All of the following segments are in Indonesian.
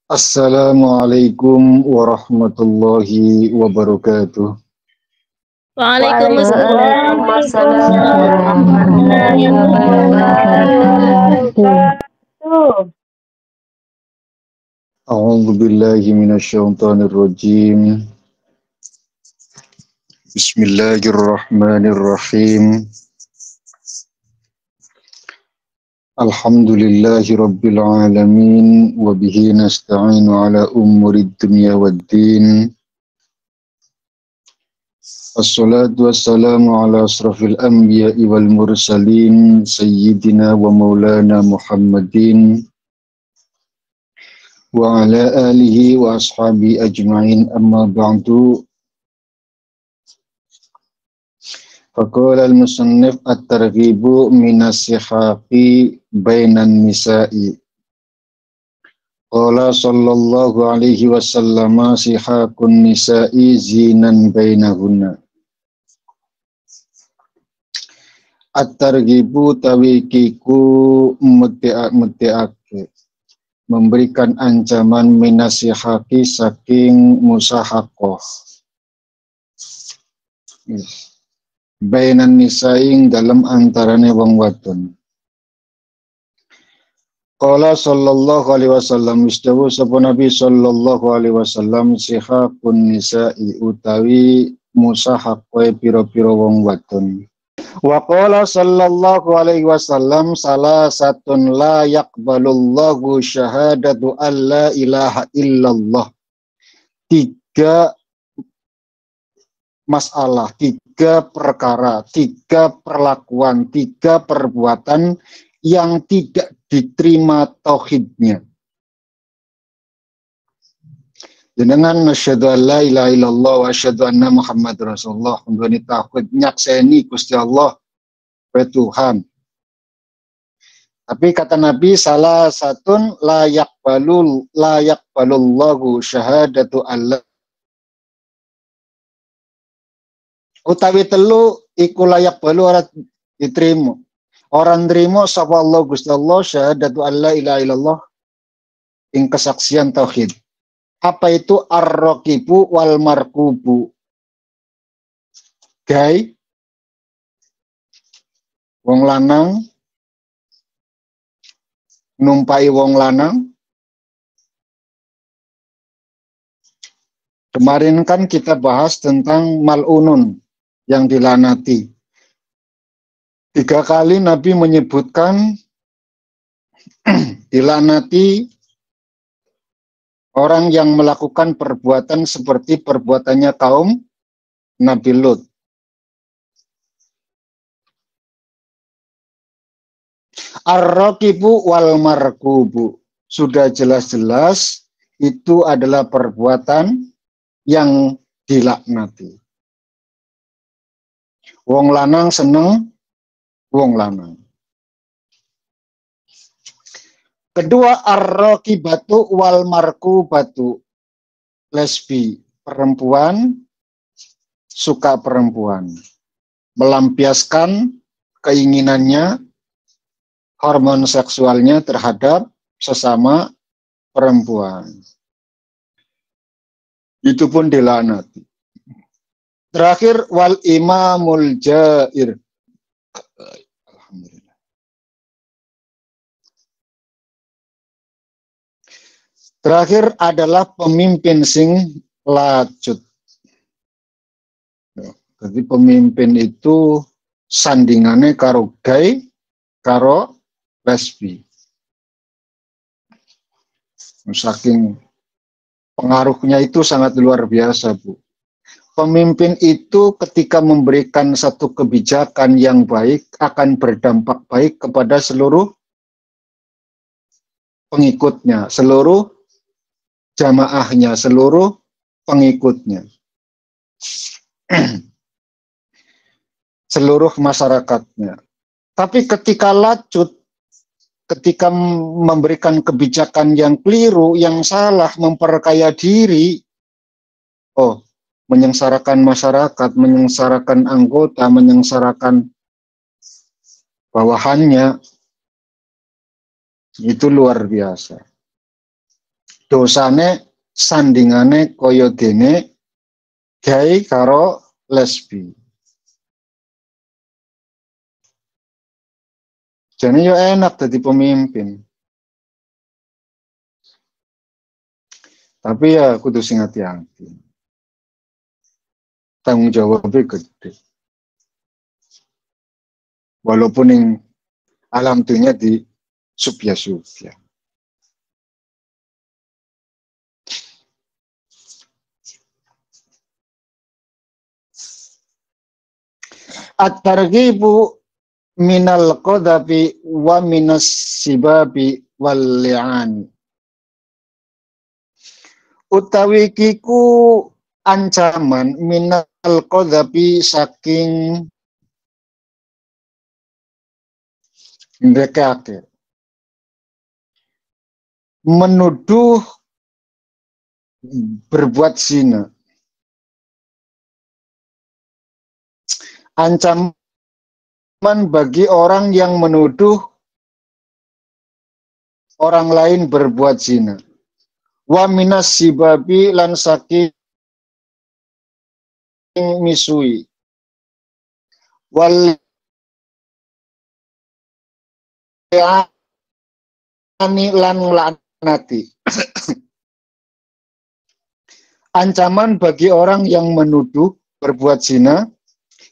Assalamualaikum warahmatullahi wabarakatuh. Waalaikumsalam Waalaikumsalam warahmatullahi wabarakatuh. A'udzu billahi minasyaitonir rajim. Bismillahirrahmanirrahim. Alhamdulillahi rabbil alamin wa bihi nasta'inu ala umurid dunya waddin. Assalatu wassalamu ala asrafil anbiya'i wal mursalin sayyidina wa maulana Muhammadin wa ala alihi wa ashabi ajma'in, amma ba'du. Faqala al-musannif at-targhibu minas sihaqi bainan nisa'i. Qala sallallahu alaihi wasallam sihaqun nisa'i zinan bainahunna. At-targhibu tawikiku muti'ake, memberikan ancaman minasihaki saking musahakoh. Bainan nisaing dalam antarane wong wadon. Qala sallallahu alaihi wasallam istawu sapa Nabi sallallahu alaihi wasallam sihakun nisa'i utawi musahakoe pira-pira wong wadon. Wa qala sallallahu alaihi wasallam salasatun la yaqbalullahu syahadatu alla ilaha illallah. Tiga masalah, tiga perkara, tiga perlakuan, tiga perbuatan yang tidak diterima tauhidnya. Dengan nasyhadu an la ilaha illallah wa asyhadu anna Muhammad Rasulullah, menduani tauhid nyakseni Gusti Allah wa Tuhan. Tapi kata Nabi salah satun la yaqbalullahu syahadatu alla utawi telu iku layak balu ora diterima. Orang terima sapa Allah Gusti Allah syahadatu alla ilaha illallah ing kesaksian tauhid. Apa itu ar-raqibu wal markubu? Gai wong lanang numpai wong lanang. Kemarin kan kita bahas tentang mal'unun yang dilanati. 3 kali Nabi menyebutkan dilanati orang yang melakukan perbuatan seperti perbuatannya kaum Nabi Lut. Ar-raqibu wal markubu. Sudah jelas-jelas itu adalah perbuatan yang dilaknati. Wong lanang seneng wong lanang. Kedua, ar-raqibatu wal markubatu. Lesbi, perempuan suka perempuan. Melampiaskan keinginannya, hormon seksualnya terhadap sesama perempuan. Itu pun dilaknati. Terakhir, wal imamul jair. Alhamdulillah. Terakhir adalah pemimpin sing lacut. Jadi pemimpin itu sandingannya karo gay, karo lesbi. Saking pengaruhnya itu sangat luar biasa, Bu. Pemimpin itu ketika memberikan satu kebijakan yang baik akan berdampak baik kepada seluruh pengikutnya, seluruh jamaahnya, seluruh pengikutnya, seluruh masyarakatnya. Tapi ketika lacut, ketika memberikan kebijakan yang keliru, yang salah, memperkaya diri, menyengsarakan masyarakat, menyengsarakan anggota, menyengsarakan bawahannya, itu luar biasa. dosane sandingane kaya dene gay karo lesbi. Jadi yo enak jadi pemimpin. Tapi ya kudu sing hati-hati. Tanggung jawabnya gede. Walaupun yang alam dunia di subya-subya. At-targhibu minal qadhabi wa minas sibabi wal li'ani. Utawi kiku ancaman minal qadhabi saking ndekake menuduh berbuat zina. Ancaman bagi orang yang menuduh orang lain berbuat zina. Wa minas sibabi lan saking misui. Wal ani lan laknati. Ancaman bagi orang yang menuduh berbuat zina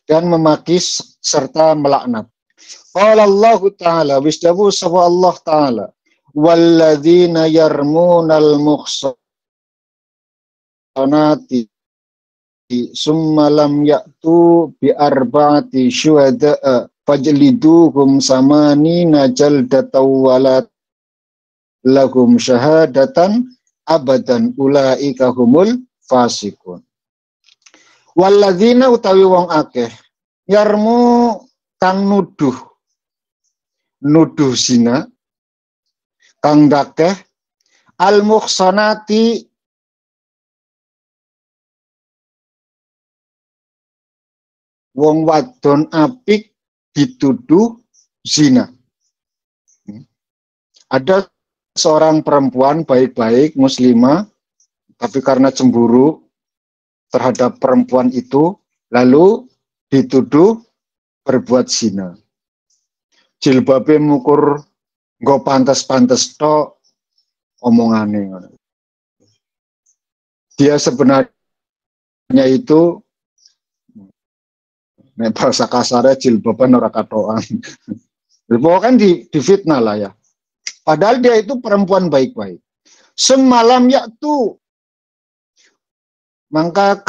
dan memaki serta melaknat. Qala Allah Ta'ala, wisdawu sawa Allah Ta'ala, walladzina yarmunal muhsanati summa lam ya'tu bi arba'ati syuhada'a fajliduhum samanina jaldatan walat lahum syahadatan abadan ulaika humul fasikun. Walladzina utawi wong akeh yarmu kang nuduh zina kang dakeh al muhsanati wong wadon apik dituduh zina. Ada seorang perempuan baik-baik muslimah tapi karena cemburu terhadap perempuan itu, lalu dituduh berbuat zina. Jilbabe mukur nggo pantes-pantes tok omongane. Dia sebenarnya itu nek bahasa kasarnya jilbaban ora katokan. Kan difitnah lah ya. Padahal dia itu perempuan baik-baik. Semalam yaktu mangka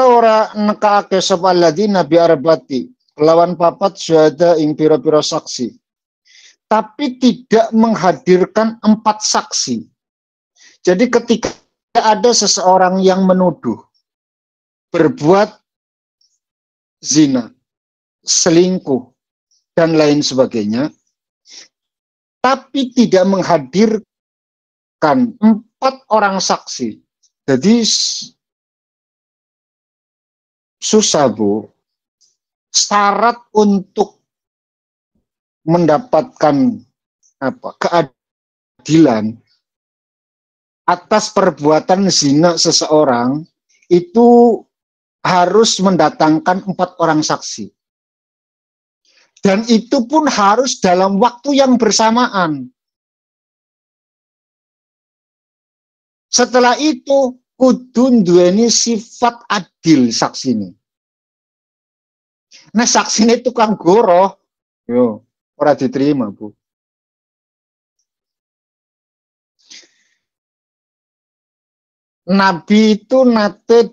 ora nekake sapa ladina bi arbati lawan papat syahada ing pira-pira saksi, tapi tidak menghadirkan 4 saksi. Jadi ketika ada seseorang yang menuduh berbuat zina, selingkuh dan lain sebagainya, tapi tidak menghadirkan 4 orang saksi, jadi susah Bu. Syarat untuk mendapatkan keadilan atas perbuatan zina seseorang itu harus mendatangkan 4 orang saksi. Dan itu pun harus dalam waktu yang bersamaan. Setelah itu kudu duweni sifat adil saksine. Nah saksine tukang goroh, yo ora diterima Bu. Nabi itu nate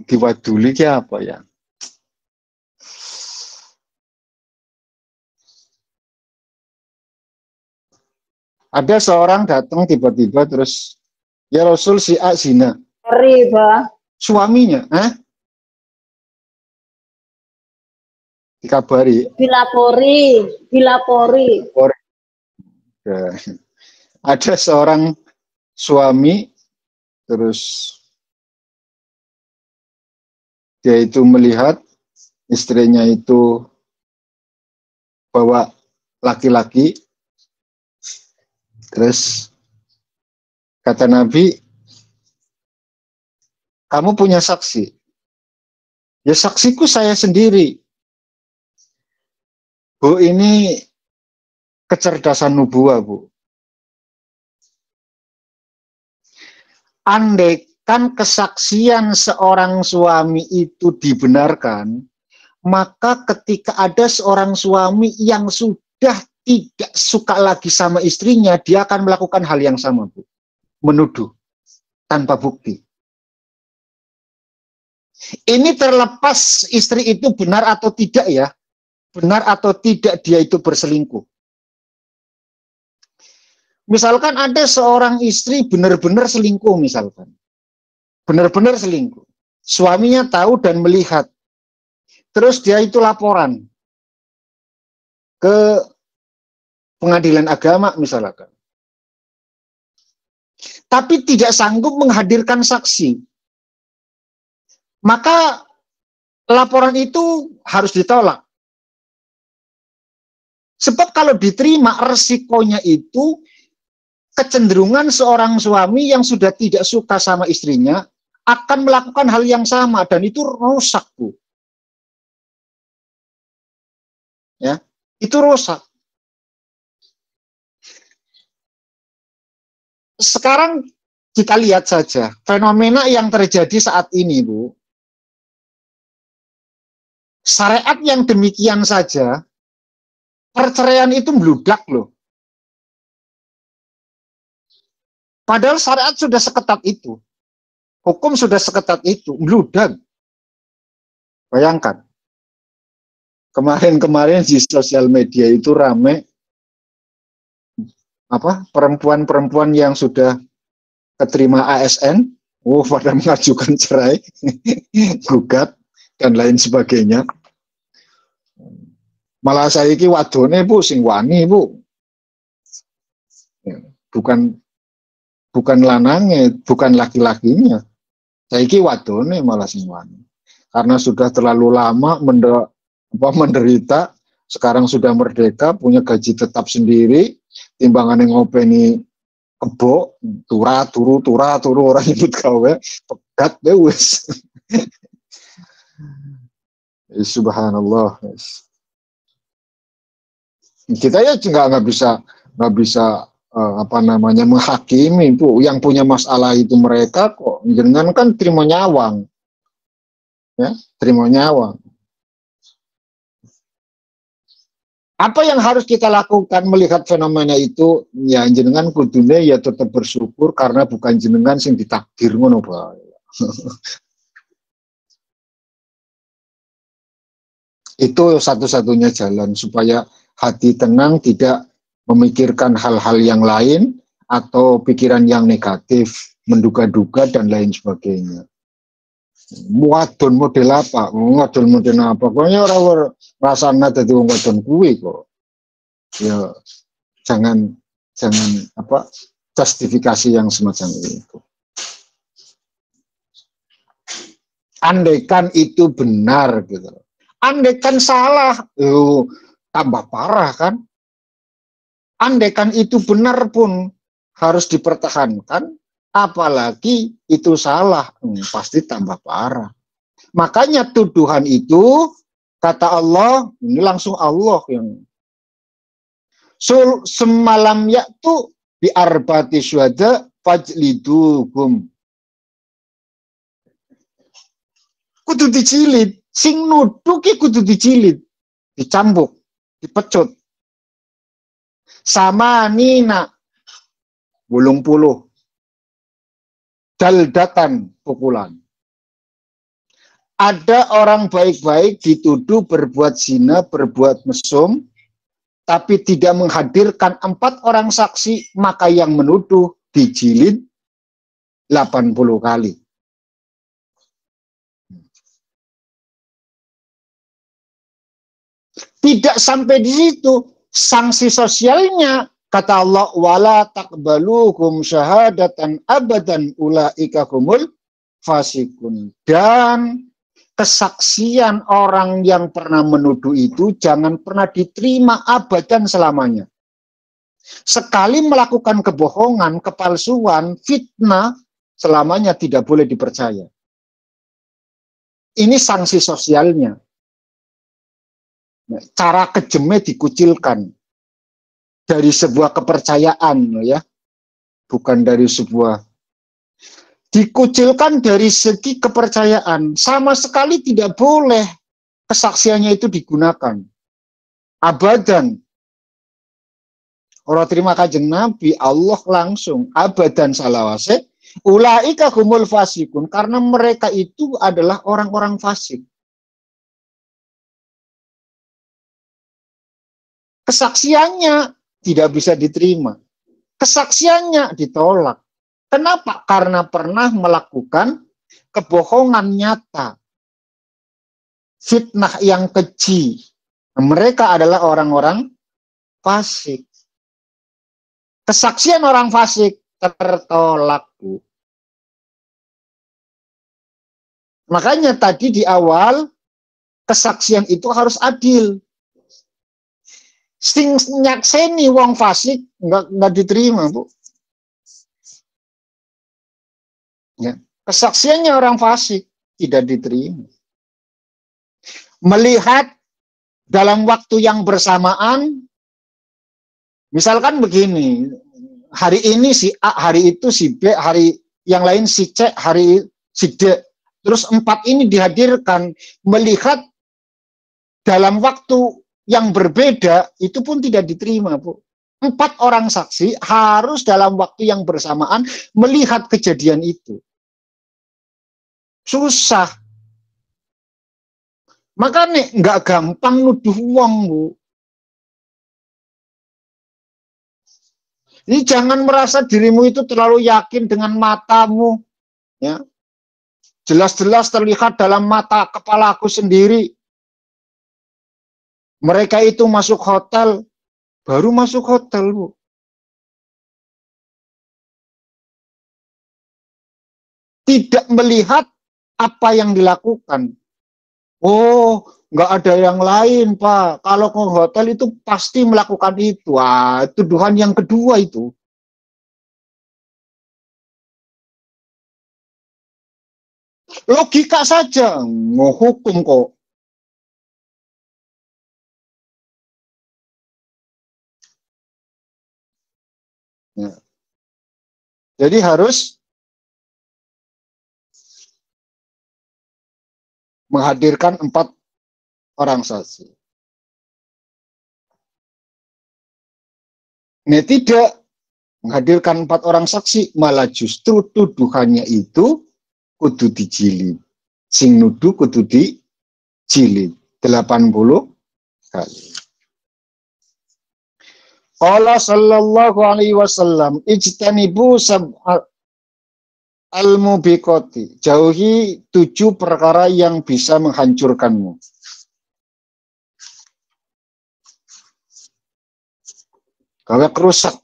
diwaduli ki apa ya? Ada seorang datang tiba-tiba terus, ya Rasul si A zina. Riba. Suaminya, dikabari. Dilapori. Ya. Ada seorang suami terus dia itu melihat istrinya itu bawa laki-laki. Terus kata Nabi, kamu punya saksi? Ya saksiku saya sendiri. Bu, ini kecerdasan nubuah, Bu. Andaikan kesaksian seorang suami itu dibenarkan, maka ketika ada seorang suami yang sudah tidak suka lagi sama istrinya, dia akan melakukan hal yang sama, Bu. Menuduh tanpa bukti. Ini terlepas istri itu benar atau tidak ya. Benar atau tidak dia itu berselingkuh. Misalkan ada seorang istri benar-benar selingkuh misalkan. Benar-benar selingkuh. Suaminya tahu dan melihat. Terus dia itu laporan ke pengadilan agama misalkan. Tapi tidak sanggup menghadirkan saksi. Maka laporan itu harus ditolak. Sebab kalau diterima resikonya itu kecenderungan seorang suami yang sudah tidak suka sama istrinya akan melakukan hal yang sama dan itu rusak, Bu. Ya, itu rusak. Sekarang kita lihat saja fenomena yang terjadi saat ini, Bu. Syariat yang demikian saja, perceraian itu meludak loh. Padahal syariat sudah seketat itu. Hukum sudah seketat itu, meludak. Bayangkan. Kemarin-kemarin di sosial media itu rame perempuan-perempuan yang sudah keterima ASN, pada mengajukan cerai, gugat dan lain sebagainya. Malah saya ini wadone, Bu, sing wani, Bu. Bukan lanangnya, bukan laki-lakinya. Saya ini wadone malah sing wani. Karena sudah terlalu lama menderita, sekarang sudah merdeka, punya gaji tetap sendiri, timbangan yang ngopeni kebo, turu orang nyebut gawe, pegat deh wis. Subhanallah. Kita ya nggak bisa menghakimi, Bu. Yang punya masalah itu mereka kok. Jangan kan terima nyawang, ya, terima nyawang. Apa yang harus kita lakukan melihat fenomena itu? Ya jenengan kudune ya tetap bersyukur karena bukan jenengan sing ditakdir ngono, Pak. Itu satu-satunya jalan supaya hati tenang, tidak memikirkan hal-hal yang lain atau pikiran yang negatif, menduga-duga dan lain sebagainya. Wadon model apa? Wadon model apa? Pokoknya orang rasanya dadi wong wadon kuwi kok. Ya jangan justifikasi yang semacam itu. Andaikan itu benar gitu. Andaikan salah, tambah parah kan? Andaikan itu benar pun harus dipertahankan, apalagi itu salah, pasti tambah parah. Makanya tuduhan itu, kata Allah, ini langsung Allah yang semalam yaktu bi arbati syuhada fajliduhum. Kudu dicilid, sing nuduh ki kudu dicilid, dicambuk, dipecut. Sama nina 80 daldatan pukulan. Ada orang baik-baik dituduh berbuat zina, berbuat mesum, tapi tidak menghadirkan 4 orang saksi, maka yang menuduh dijilid 80 kali. Tidak sampai di situ, sanksi sosialnya kata Allah, wala taqbaluhum syahadatan abadan ulaika humul fasikun, dan kesaksian orang yang pernah menuduh itu jangan pernah diterima abadan selamanya. Sekali melakukan kebohongan, kepalsuan, fitnah, selamanya tidak boleh dipercaya. Ini sanksi sosialnya. Cara kejemnya dikucilkan dari sebuah kepercayaan, ya, bukan dari sebuah. Dikucilkan dari segi kepercayaan, sama sekali tidak boleh kesaksiannya itu digunakan. Abadan. Orang terima kanjeng Nabi, Allah langsung abadan salawase, ulaika humul fasikun, karena mereka itu adalah orang-orang fasik. Kesaksiannya tidak bisa diterima. Kesaksiannya ditolak. Kenapa? Karena pernah melakukan kebohongan nyata. Fitnah yang keji. Mereka adalah orang-orang fasik. Kesaksian orang fasik tertolak, Bu. Makanya tadi di awal, kesaksian itu harus adil. Sing nyakseni wong fasik nggak diterima, Bu. Ya. Kesaksiannya orang fasik tidak diterima. Melihat dalam waktu yang bersamaan, misalkan begini, hari ini si A, hari itu si B, hari yang lain si C, hari si D. Terus 4 ini dihadirkan, melihat dalam waktu yang berbeda, itu pun tidak diterima, Bu. 4 orang saksi harus dalam waktu yang bersamaan melihat kejadian itu. Susah. Makanya nggak gampang nuduh wong, Bu. Jadi jangan merasa dirimu itu terlalu yakin dengan matamu. Ya. Jelas-jelas terlihat dalam mata kepala aku sendiri. Mereka itu masuk hotel, baru masuk hotel, Bu. Tidak melihat apa yang dilakukan. Oh, nggak ada yang lain, Pak. Kalau ke hotel itu pasti melakukan itu. Wah, tuduhan yang kedua itu. Logika saja, mau hukum kok. Ya. Jadi harus menghadirkan 4 orang saksi. Ini tidak menghadirkan 4 orang saksi, malah justru tuduhannya itu kudu dijilid. Sing nuduh kudu dijilid 80 kali. Qala sallallahu alaihi wasallam, ijtanibu al-mubiqati, jauhi 7 perkara yang bisa menghancurkanmu. Gawe kerusak.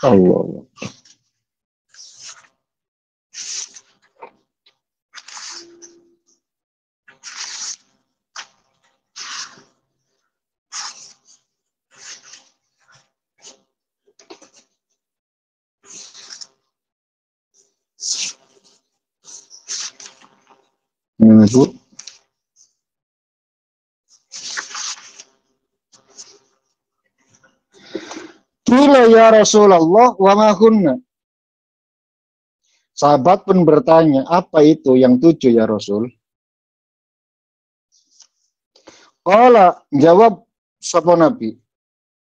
Allah. Bu. Qila ya Rasulullah wa ma hunna. Sahabat pun bertanya, apa itu yang 7 ya Rasul? Qala, jawab sapa Nabi,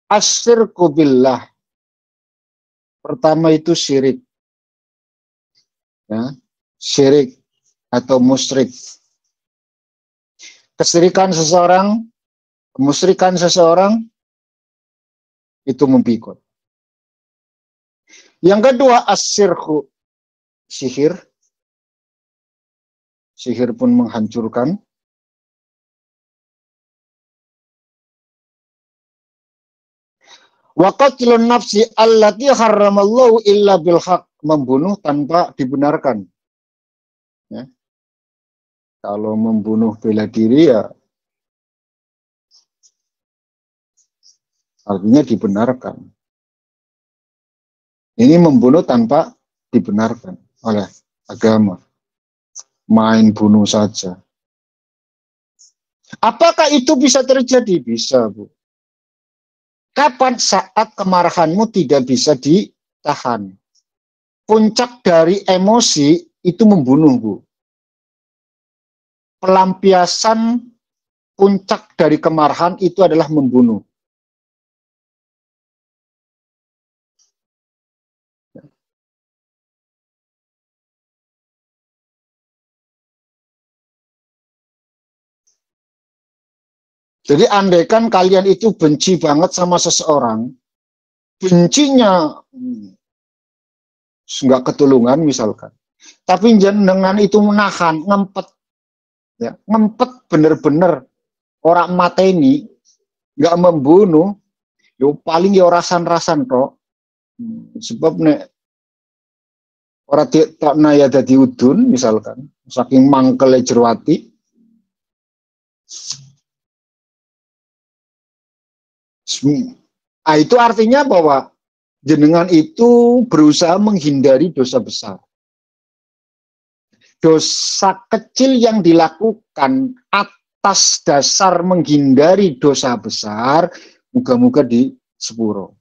asyirku billah. Pertama itu syirik. Ya, syirik atau musyrik. Kesyirikan seseorang, kemusyrikan seseorang itu mempikul. Yang kedua asyirku, sihir. sihir pun menghancurkan. Wa qatlun nafsi allati harramallahu illa bil haq, membunuh tanpa dibenarkan. Ya. Kalau membunuh bela diri ya artinya dibenarkan. Ini membunuh tanpa dibenarkan oleh agama. Main bunuh saja. Apakah itu bisa terjadi? Bisa, Bu. Kapan? Saat kemarahanmu tidak bisa ditahan. Puncak dari emosi itu membunuh, Bu. Pelampiasan puncak dari kemarahan itu adalah membunuh. Jadi andaikan kalian itu benci banget sama seseorang, bencinya nggak ketulungan misalkan, tapi dengan itu menahan, ngempet, ya, ngempet bener-bener orang mata ini nggak membunuh, yo paling yo rasan-rasan toh, sebab nek orang tak naya dadi udun misalkan, saking mangkele jerwati. Nah, itu artinya bahwa jenengan itu berusaha menghindari dosa besar. Dosa kecil yang dilakukan atas dasar menghindari dosa besar, muga-muga di sepuro.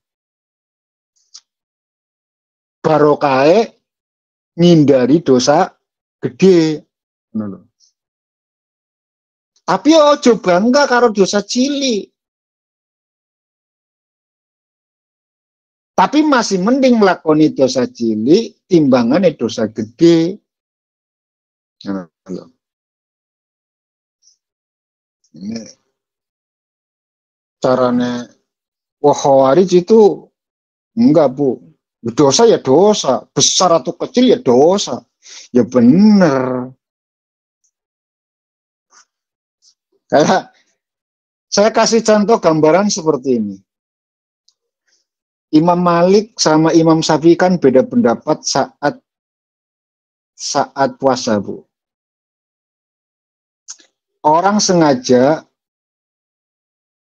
Barokahe ngindari dosa gede. Tapi ojo bangga karo dosa cilik. Tapi masih mending melakoni dosa cilik timbangannya dosa gede. Nah, ini caranya Khawarij itu enggak, Bu. Dosa ya dosa, besar atau kecil ya dosa. Ya bener. Kayak saya kasih contoh gambaran seperti ini. Imam Malik sama Imam Syafi'i kan beda pendapat saat puasa, Bu. Orang sengaja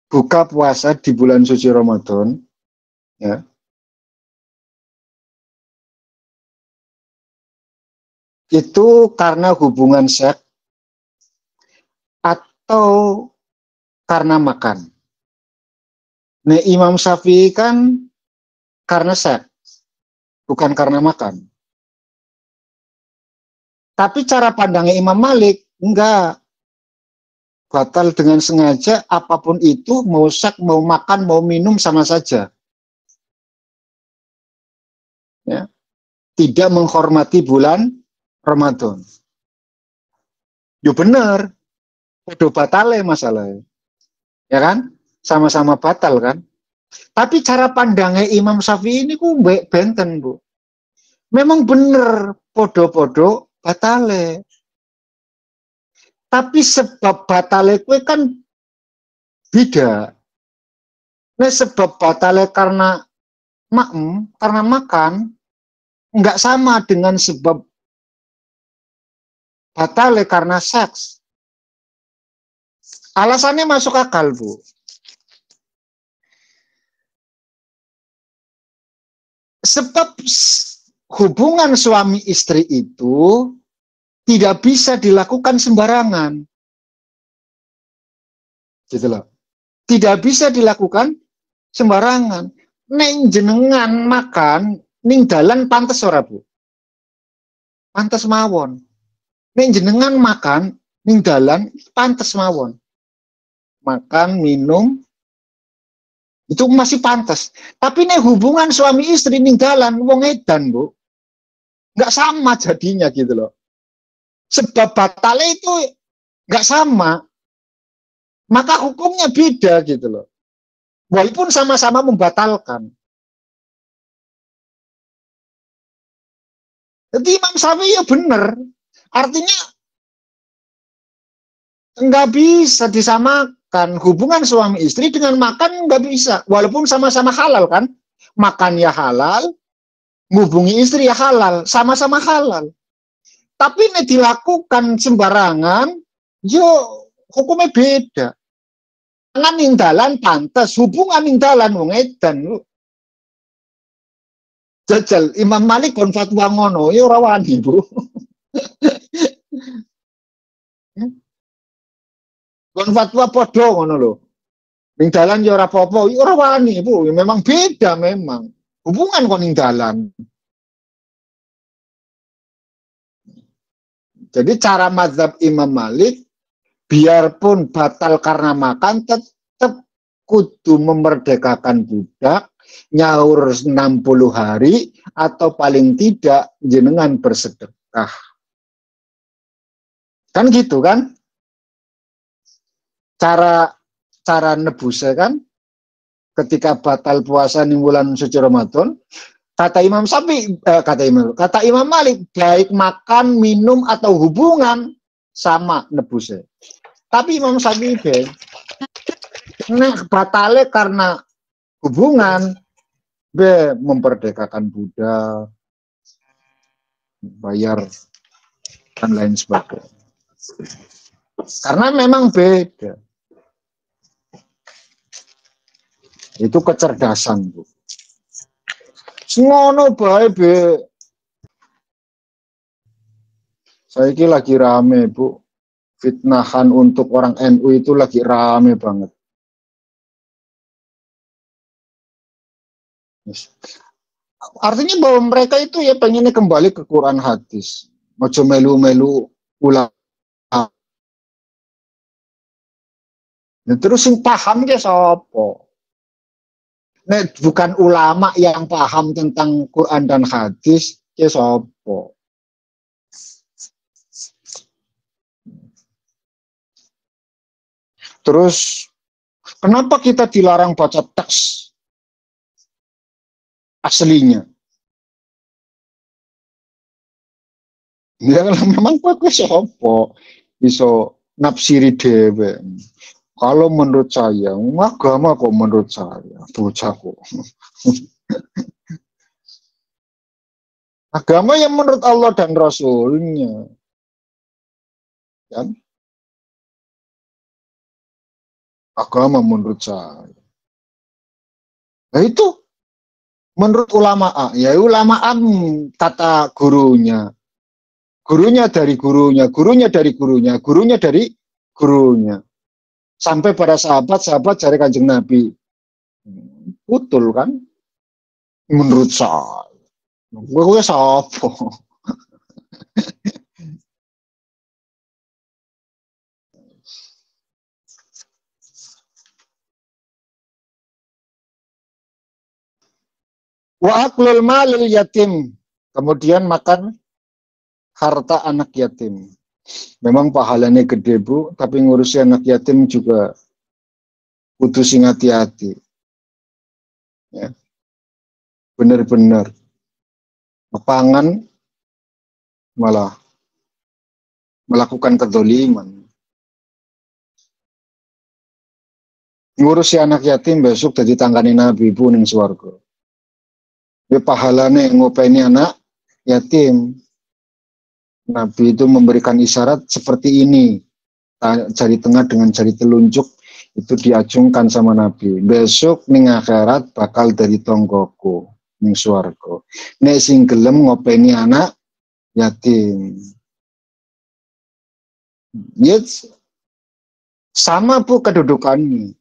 buka puasa di bulan suci Ramadan, ya. Itu karena hubungan seks atau karena makan. Nah, Imam Syafi'i kan karena seks, bukan karena makan. Tapi cara pandangnya Imam Malik, enggak. Batal dengan sengaja, apapun itu, mau seks, mau makan, mau minum, sama saja. Ya. Tidak menghormati bulan Ramadan. Ya benar, udah batal ya masalahnya. Ya kan? Sama-sama batal kan? Tapi cara pandangnya Imam Syafi'i ini ku benten, Bu. Memang bener podo-podo batale. Tapi sebab batale kue kan beda. Nah, sebab batale karena karena makan, nggak sama dengan sebab batale karena seks. Alasannya masuk akal, Bu. Sebab hubungan suami istri itu tidak bisa dilakukan sembarangan. Gitu loh. Tidak bisa dilakukan sembarangan. Neng jenengan makan, ning dalan pantes ora, Bu? Pantes mawon. Neng jenengan makan, ning dalan pantes mawon. Makan, minum, itu masih pantas. Tapi nih hubungan suami istri ning dalan wong edan, Bu. Nggak sama jadinya gitu loh. Sebab batale itu nggak sama. Maka hukumnya beda gitu loh. Walaupun sama-sama membatalkan. Jadi Imam Syafi'i ya benar. Artinya Nggak bisa disamakan hubungan suami istri dengan makan, nggak bisa, walaupun sama-sama halal kan, makan ya halal, ngubungi istri ya halal, sama-sama halal. Tapi ini dilakukan sembarangan, yo hukumnya beda. Tangan ing dalan pantes, hubungan ing dalan wong edan. Jajal Imam Malik kon fatwa ngono, ya ora wani, Bu. Kon fatwa padha ngono lho. Ning dalan ya ora apa-apa, ya ora wani, Bu. Ya memang beda memang. Hubungan kon ning dalan. Jadi cara mazhab Imam Malik, biarpun batal karena makan, tetap kudu memerdekakan budak, nyaur 60 hari, atau paling tidak jenengan bersedekah. Kan gitu kan? Cara nebusnya kan? Ketika batal puasa di bulan suci Ramadan, kata Imam Malik, baik makan, minum, atau hubungan, sama nebusnya. Tapi Imam Syafi'i, nah batalnya karena hubungan, memperdekakan budak, bayar, dan lain sebagainya. Karena memang beda. Itu kecerdasan, Bu. Ngono bae, Be. Saya ini lagi rame, Bu. Fitnahan untuk orang NU itu lagi rame banget. Artinya bahwa mereka itu ya pengennya kembali ke Quran hadis. Mojo melu-melu ulama. Nah, terus yang paham ya sapa? Nek bukan ulama yang paham tentang Quran dan hadis, ya sapa? Terus kenapa kita dilarang baca teks aslinya? Ya memang bagus sapa? Iso nafsiri dhewe. Kalau menurut saya, agama kok menurut saya, bocah kok. Agama yang menurut Allah dan Rasulnya. Kan? Agama menurut saya. Nah itu, menurut ulama A, ya ulama A kata gurunya. Gurunya dari gurunya, gurunya dari gurunya, gurunya dari gurunya. Sampai pada sahabat-sahabat dari Kanjeng Nabi. Betul kan? Menurut saya. Gue sapa? Wa aklul malil yatim. Kemudian makan harta anak yatim. Memang pahalanya gede, Bu, tapi ngurusi anak yatim juga kudu sing hati-hati. Ya. Benar-benar pangan malah melakukan kedzaliman. Ngurusi anak yatim besok jadi tangkani Nabi Bu ning swarga. Ya pahalane ngopeni anak yatim. Nabi itu memberikan isyarat seperti ini. Jari tengah dengan jari telunjuk itu diacungkan sama Nabi. Besok ning akhirat bakal dari tonggoku ning swarga. Nek sing gelem ngopeni anak yatim. Yes. Sama Bu kedudukannya.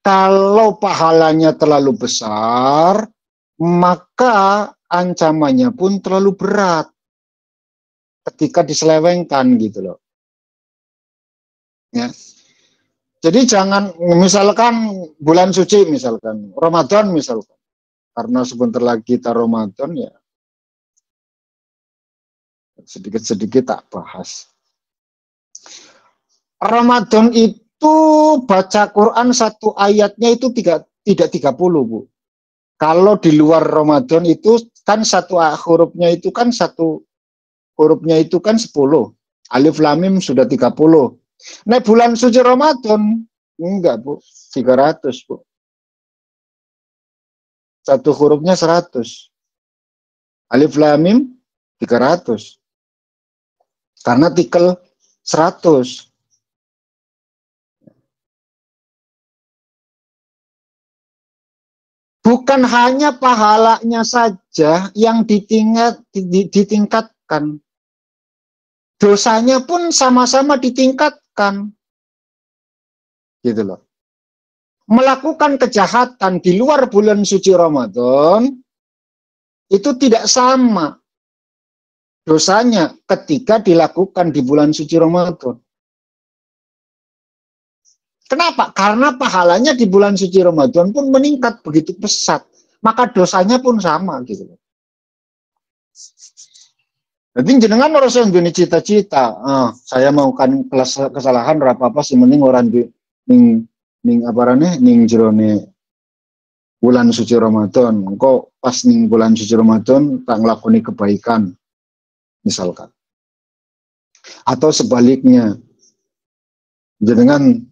Kalau pahalanya terlalu besar, maka ancamannya pun terlalu berat. Ketika diselewengkan gitu loh. Ya. Jadi jangan misalkan bulan suci misalkan, Ramadan misalkan. Karena sebentar lagi kita Ramadan ya. Sedikit-sedikit tak bahas. Ramadan itu baca Quran satu ayatnya itu tidak 30, Bu. Kalau di luar Ramadan itu kan satu hurufnya itu kan 10. Alif lam mim sudah 30. Nek bulan suci Ramadan, enggak Bu, 300 Bu. Satu hurufnya 100. Alif Lam Mim 300. Karena tikel 100. Bukan hanya pahalanya saja yang ditingkatkan. Dosanya pun sama-sama ditingkatkan. Gitu loh. Melakukan kejahatan di luar bulan suci Ramadan itu tidak sama dosanya ketika dilakukan di bulan suci Ramadan. Kenapa? Karena pahalanya di bulan suci Ramadan pun meningkat begitu pesat. Maka dosanya pun sama gitu. Jadi jenengan orang yang dunia cita-cita, saya melakukan kesalahan apa sih mending orang di ning aparane ning jerone bulan suci Ramadan. Engko pas ning bulan suci Ramadan tak nglakoni kebaikan misalkan. Atau sebaliknya. Jenengan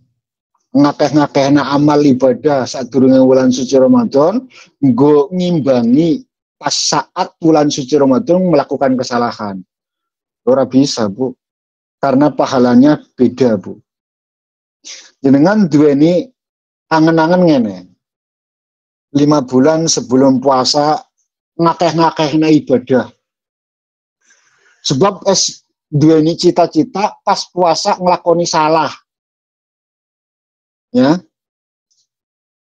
ngakeh-ngakehna amal ibadah saat durunge bulan suci Ramadan, nggo ngimbangi pas saat bulan suci Ramadan melakukan kesalahan. Ora bisa, Bu. Karena pahalanya beda, Bu. Jenengan duweni angen-angen ngene. 5 bulan sebelum puasa ngakeh-ngakehna ibadah. Sebab duweni cita-cita pas puasa nglakoni salah. Ya.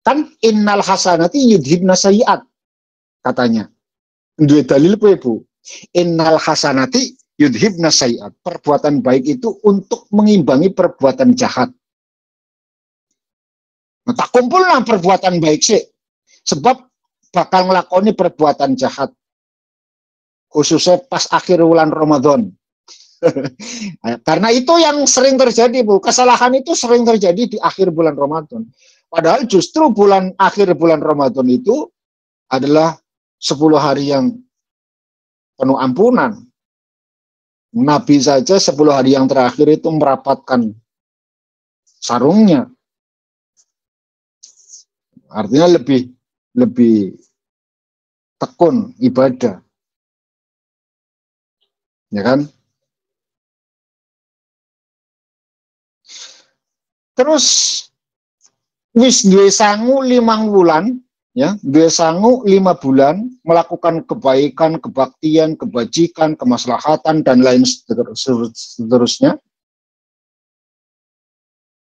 Kan innal hasanati yudhibna sayiat katanya. Dua dalil apa Bu? Innal hasanati yudhibna sayiat. Perbuatan baik itu untuk mengimbangi perbuatan jahat. Nah, tak kumpullah perbuatan baik sih. Sebab bakal ngelakoni perbuatan jahat. Khususnya pas akhir bulan Ramadan. Karena itu yang sering terjadi, Bu. Kesalahan itu sering terjadi di akhir bulan Ramadan. Padahal justru akhir bulan Ramadan itu adalah 10 hari yang penuh ampunan. Nabi saja 10 hari yang terakhir itu merapatkan sarungnya. Artinya lebih tekun ibadah. Ya kan? Terus wis duwe sangu 5 bulan, ya, duwe sangu 5 bulan melakukan kebaikan, kebaktian, kebajikan, kemaslahatan dan lain seterusnya.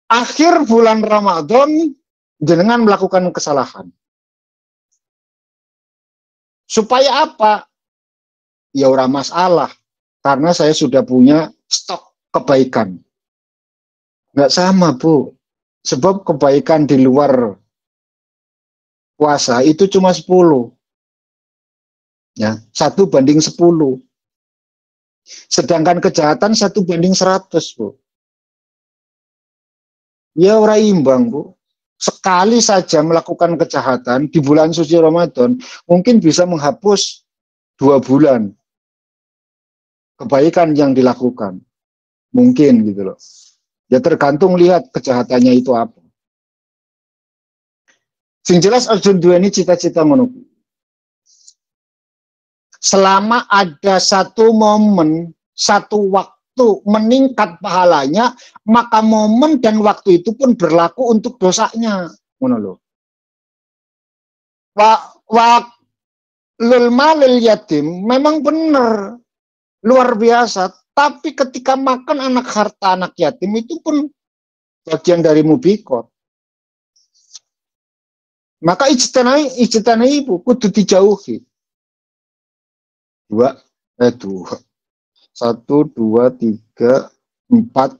Akhir bulan Ramadan jenengan melakukan kesalahan. Supaya apa? Ya ora masalah, karena saya sudah punya stok kebaikan. Nggak sama, Bu. Sebab kebaikan di luar puasa itu cuma 10. Ya, 1:10. Sedangkan kejahatan 1:100, Bu. Ya ora imbang, Bu. Sekali saja melakukan kejahatan di bulan suci Ramadan, mungkin bisa menghapus 2 bulan kebaikan yang dilakukan. Mungkin gitu loh. Ya tergantung lihat kejahatannya itu apa. Sing jelas Arjun duweni cita-cita ngono. Selama ada satu momen, satu waktu meningkat pahalanya, maka momen dan waktu itu pun berlaku untuk dosanya. Ngono lho. Wa lil malil yatim memang benar luar biasa. Tapi ketika makan harta anak yatim itu pun bagian dari mubikot. Maka ijtanai ibu kudu dijauhi. 2, 1, 2, 3, 4.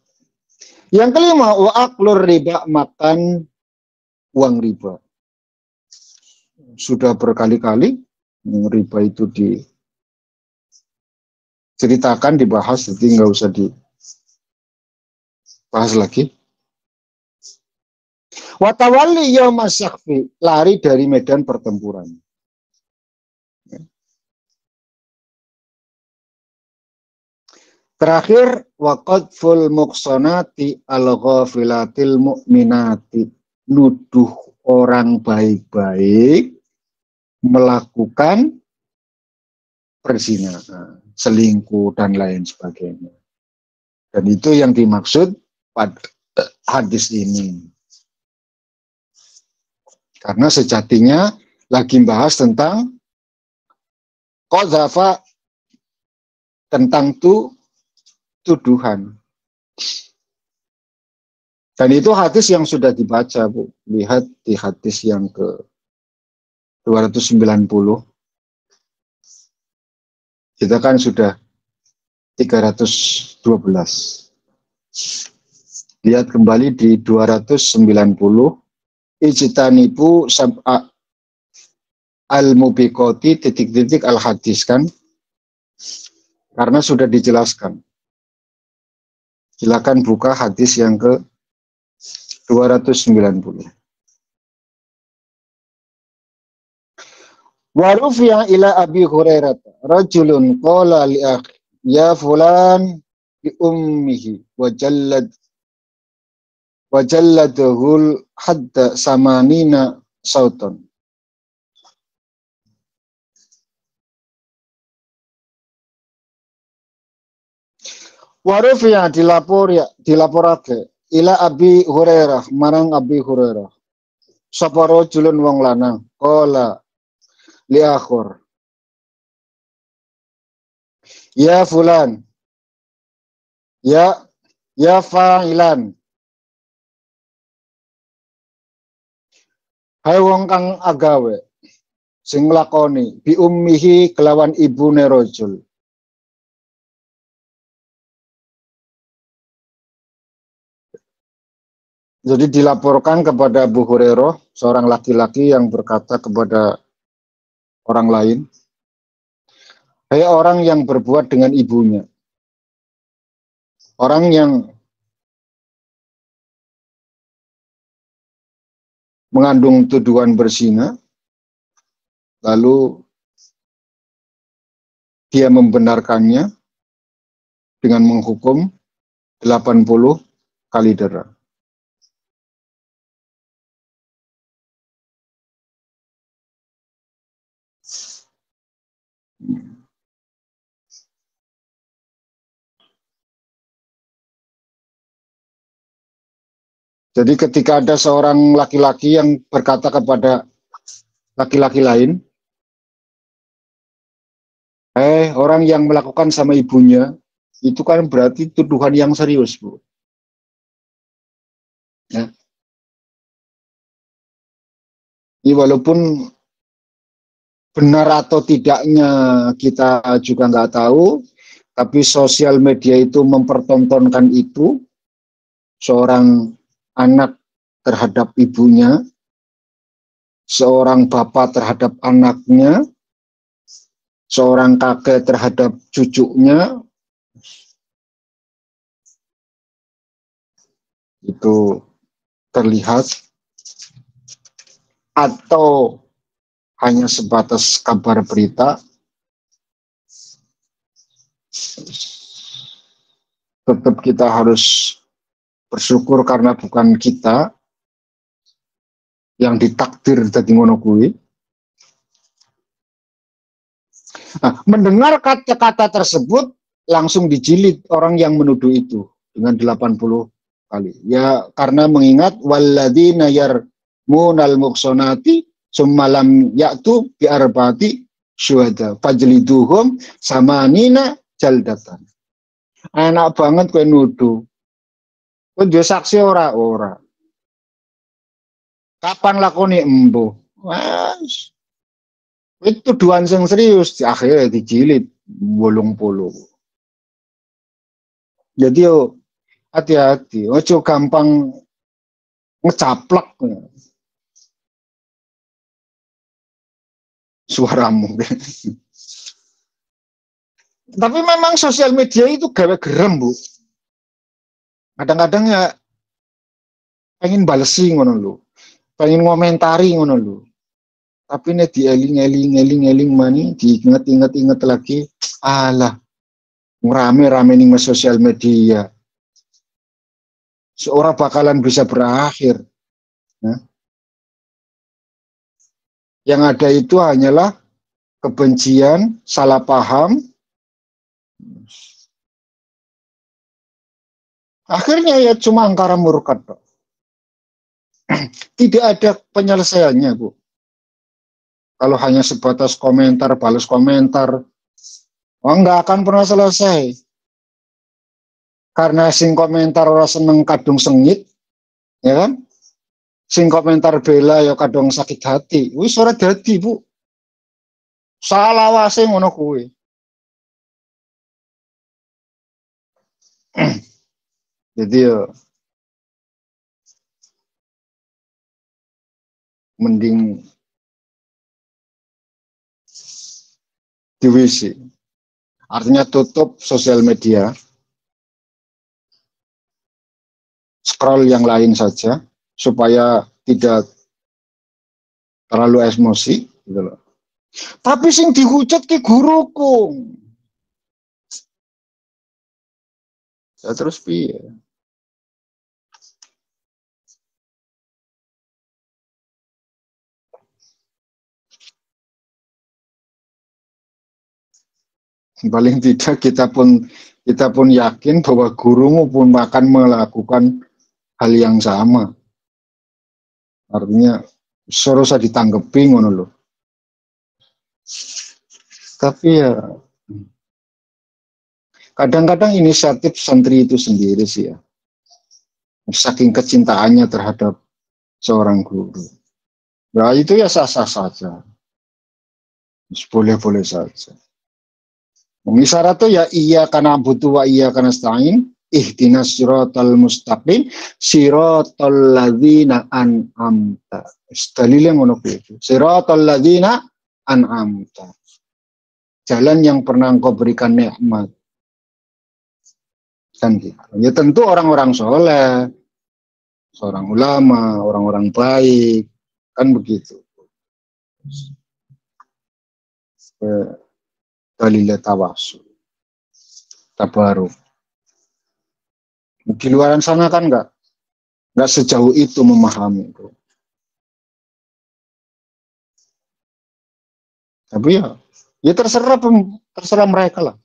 Yang kelima, wa aklur riba, makan uang riba. Sudah berkali-kali riba itu diceritakan, dibahas, jadi nggak usah dibahas lagi. Watawali yaumas syakfi, lari dari medan pertempuran. Terakhir, waqadful muqsonati al-ghafilatil mu'minati. Nuduh orang baik-baik melakukan perzinahan, selingkuh, dan lain sebagainya. Dan itu yang dimaksud pada hadis ini. Karena sejatinya lagi bahas tentang qadzafa, tentang tuduhan. Dan itu hadis yang sudah dibaca, Bu. Lihat di hadis yang ke 290. Kita kan sudah 312. Lihat kembali di 290. Ijtanibu sab'a al-mubiqati titik-titik al-hadis kan. Karena sudah dijelaskan. Silakan buka hadis yang ke 290. Wa rufi'a ila Abi Hurairah rajulun qala li akhi ya fulan bi ummihi wa jalladahul hadda samanina sautan. Wa rufi'a dilaporake ila Abi Hurairah marang Abi Hurairah sapa rajulun wong lanang qala li akhir ya fulan ya fa'ilan hai wong kang agawe sing nglakoni bi ummihi kelawan ibune rajul. Jadi dilaporkan kepada Abu Hurairah, seorang laki-laki yang berkata kepada orang lain, hai orang yang berbuat dengan ibunya, orang yang mengandung tuduhan berzina, lalu dia membenarkannya dengan menghukum 80 kali dera. Jadi ketika ada seorang laki-laki yang berkata kepada laki-laki lain, orang yang melakukan sama ibunya, itu kan berarti tuduhan yang serius, Bu. Ya. Ini walaupun benar atau tidaknya kita juga nggak tahu, tapi sosial media itu mempertontonkan itu, seorang anak terhadap ibunya, seorang bapak terhadap anaknya, seorang kakek terhadap cucunya, itu terlihat atau hanya sebatas kabar berita, tetap kita harus bersyukur karena bukan kita yang ditakdir dadi ngono kuwi. Nah, mendengar kata-kata tersebut langsung dijilid orang yang menuduh itu dengan 80 kali. Ya karena mengingat walladzina yarmunal muqsonati summalam ya'tu bi arba'ati syuhada fajliduhum samanina jaldatan. Enak banget kowe nuduh. Kowe duwe saksi ora? Kapan lakoni embuh? Mas, itu tuduhan yang serius, akhirnya dijilid 80. Jadi yo hati-hati, ojo gampang ngecaplak suaramu. Tapi memang sosial media itu gawe gerem, Bu. Kadang-kadang ya pengen balesi ngono lho. Pengen ngomentari ngono lho. Tapi nek dieling-eling mani, diinget-inget lagi, alah. Rame-rame ning sosial media. Seorang bakalan bisa berakhir. Nah, yang ada itu hanyalah kebencian, salah paham. Akhirnya ya cuma angkara murka. Tidak ada penyelesaiannya, Bu. Kalau hanya sebatas komentar, balas komentar, nggak akan pernah selesai. Karena sing komentar orang seneng kadung sengit, ya kan? Sing komentar bela ya kadung sakit hati. Wis ora dadi, Bu. Salah wase ngono kuwi. Jadi ya mending diwisi. Artinya tutup sosial media, scroll yang lain saja supaya tidak terlalu emosi gitu loh. Tapi sing dihujat ki guruku. Ya terus piye? Paling tidak kita pun yakin bahwa gurumu pun akan melakukan hal yang sama. Artinya suruh saya ditanggepi ngono loh. Tapi ya kadang-kadang inisiatif santri itu sendiri sih ya. Saking kecintaannya terhadap seorang guru. Ya itu ya sah-sah saja. Boleh-boleh saja. Isyarat itu ya iya karena butuh wa iya karena nasta'in. Ihdinas siratal mustaqim siratal ladzina an'amta. Dalilnya ngono kuwi. Siratal ladzina an'amta. Jalan yang pernah engkau berikan nikmat. Kan gitu. Ya tentu orang-orang soleh, seorang ulama, orang-orang baik, kan begitu. Dalilnya tawasul, tabaruk. Di luaran sana kan nggak sejauh itu memahami itu. Tapi ya terserah mereka lah.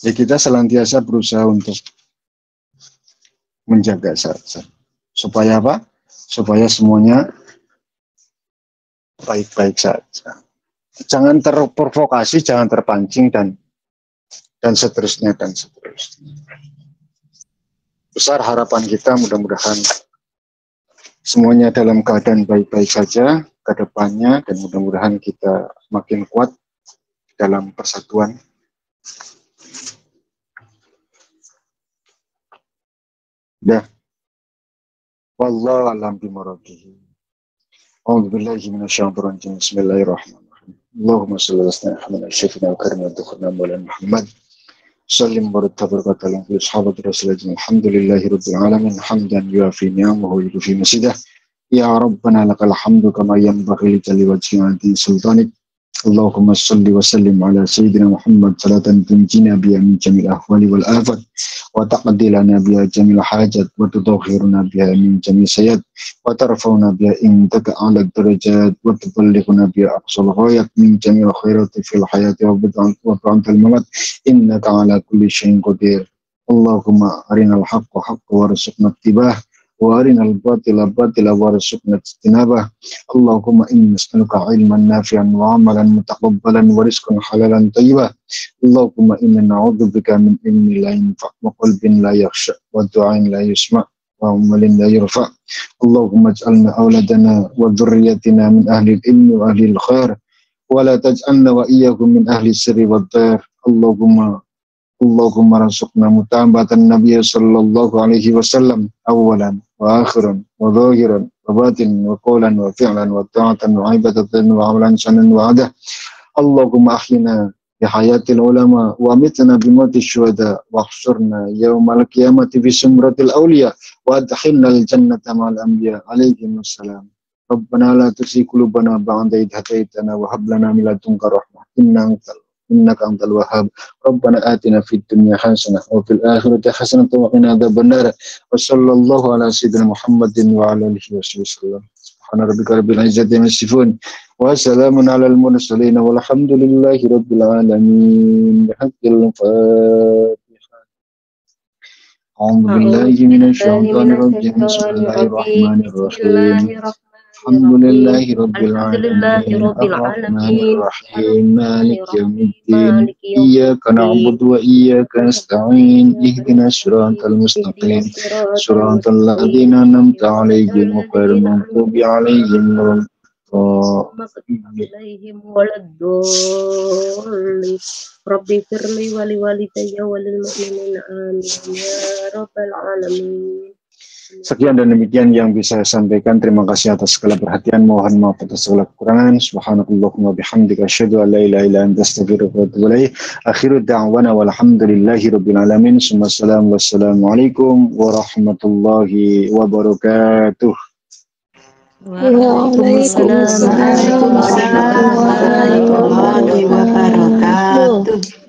Ya kita senantiasa berusaha untuk menjaga saja. Supaya apa? Supaya semuanya baik-baik saja. Jangan terprovokasi, jangan terpancing dan seterusnya dan seterusnya. Besar harapan kita mudah-mudahan semuanya dalam keadaan baik-baik saja ke depannya dan mudah-mudahan kita makin kuat dalam persatuan. Ya. Wallahu a'lam bishawab. A'udzu billahi minasyaitonir rajim. Bismillahirrahmanirrahim. Allahumma shalli ala sayyidina Muhammad wa karim wa tukhna Muhammad. Sallim barakatuh ala sahabat Rasulullah. Alhamdulillahirabbil alamin hamdan yuafi ni'amahu wa yufi masidah. Ya Rabbana lakal hamdu kama yanbaghi li jalali wajhi sultanik. Allahumma salli wa sallim ala sayyidina Muhammad salatan tunjina biha min jamil ahwali wal afat wa taqdilana biha jamil hajat wa tudahhiruna biha min jamil sayyid wa tarfa'una biha indaka ala darajat wa tuballighuna biha aqsal ghayat min jamil khairati fil hayati wa ba'dal mamat innaka ala kulli syai'in qadir. Allahumma arinal haqqa haqqan warzuqna ittiba'ah wa arinal batila batila warzuqna ijtinabah. Allahumma inni nas'aluka ilman nafi'an wa amalan mutaqabbalan wa rizqan halalan thayyiban. Allahumma inna na'udzubika min ilmin la yanfa' wa qalbin la yakhsha wa du'ain la yusma' wa amalin la yurfa'. Allahumma ij'alna awladana wa dhurriyyatina min ahli al-ilmi wa ahli al-khair wa la taj'alna wa iyyahum min ahli sirri wad dar. Allahumma razuqna mutabatan Nabiy sallallahu alaihi wasallam awalan wa akhiran wa zahiran wa batin wa qawlan wa fi'lan wa ta'atan wa ibadatan wa amalan sanan wa adah. Allahumma ahyina bi hayatil ulama wa amitna bi mauti syuhada wa ahsurna yaumal qiyamati bi sumratil awliya wa adkhilna al jannata ma'al anbiya alaihim wassalam. Rabbana la tuzigh qulubana ba'da idh hadaitana wa hab lana min ladunka rahmah innaka antal wahhab. Rabbana atina fid dunya hasanah wa fil akhirati hasanah wa qina adzabannar. Wa sallallahu ala sayyidina Muhammadin wa ala alihi wasallam. Subhana rabbika rabbil izzati amma yasifun wa salamun alal mursalin walhamdulillahi rabbil alamin. Bihaqqil Fatihah. A'udzu billahi minasyaitonir rajim. Bismillahirrahmanirrahim. Alhamdulillahi rabbil alamin. Ar-rahmanir-rahim. Maliki yaumiddin. Iyyaka na'budu wa iyyaka nasta'in. Ihdinas siratal mustaqim. Siratal ladzina an'amta 'alaihim ghairil maghdubi alaihim ilaihim waladdallin. Rabbi firli wali walidayya walil mu'minina amin ya rabbal alamin. Sekian dan demikian yang bisa saya sampaikan. Terima kasih atas segala perhatian. Mohon maaf atas segala kekurangan. Subhanakallahumma bihamdika asyhadu an la ilaha illa anta astaghfiruka wa atubu ilaik. Akhiru da'wana walhamdulillahi rabbil alamin. Wassalamualaikum warahmatullahi wabarakatuh. Waalaikumsalam warahmatullahi wabarakatuh.